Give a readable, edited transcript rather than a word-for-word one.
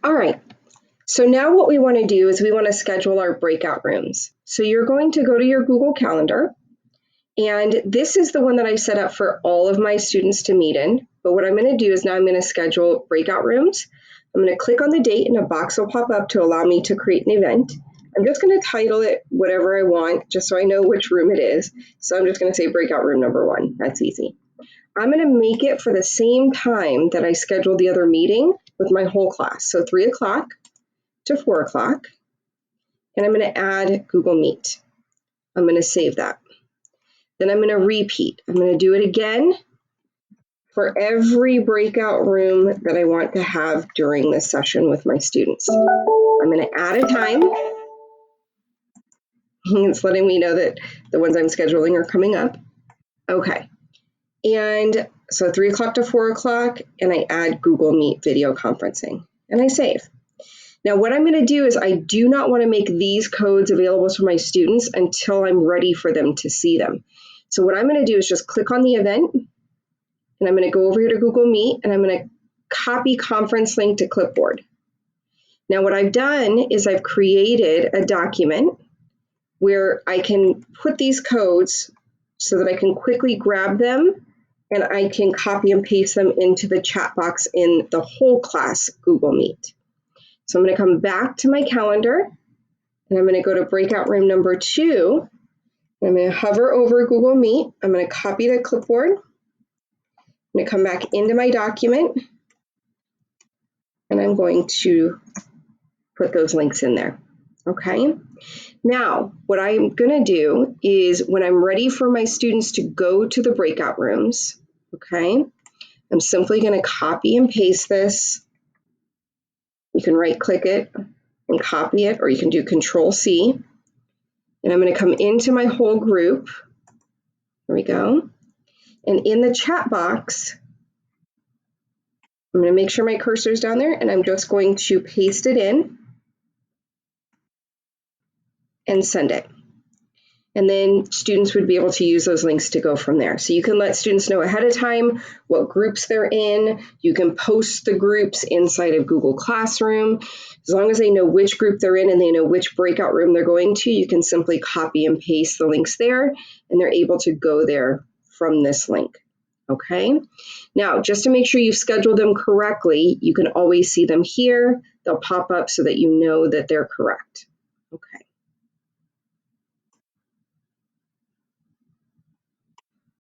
All right, so now what we want to do is we want to schedule our breakout rooms. So you're going to go to your Google Calendar, and this is the one that I set up for all of my students to meet in. But what I'm going to do is now I'm going to schedule breakout rooms. I'm going to click on the date and a box will pop up to allow me to create an event. I'm just going to title it whatever I want, just so I know which room it is. So I'm just going to say breakout room number 1. That's easy. I'm going to make it for the same time that I scheduled the other meeting with my whole class. So 3 o'clock to 4 o'clock. And I'm going to add Google Meet. I'm going to save that. Then I'm going to repeat. I'm going to do it again for every breakout room that I want to have during this session with my students. I'm going to add a time. It's letting me know that the ones I'm scheduling are coming up. Okay. And so 3 o'clock to 4 o'clock, and I add Google Meet video conferencing, and I save. Now, what I'm going to do is I do not want to make these codes available to my students until I'm ready for them to see them. So what I'm going to do is just click on the event, and I'm going to go over here to Google Meet, and I'm going to copy conference link to clipboard. Now, what I've done is I've created a document where I can put these codes so that I can quickly grab them, and I can copy and paste them into the chat box in the whole class Google Meet. So I'm going to come back to my calendar, and I'm going to go to breakout room number 2. I'm going to hover over Google Meet. I'm going to copy the clipboard. I'm going to come back into my document, and I'm going to put those links in there. Okay. Now, what I'm going to do is when I'm ready for my students to go to the breakout rooms, okay, I'm simply going to copy and paste this. You can right click it and copy it, or you can do Control C. And I'm going to come into my whole group. There we go. And in the chat box, I'm going to make sure my cursor is down there, and I'm just going to paste it in and send it. And then students would be able to use those links to go from there. So you can let students know ahead of time what groups they're in. You can post the groups inside of Google Classroom. As long as they know which group they're in and they know which breakout room they're going to, you can simply copy and paste the links there, and they're able to go there from this link. Okay. Now, just to make sure you've scheduled them correctly, you can always see them here. They'll pop up so that you know that they're correct.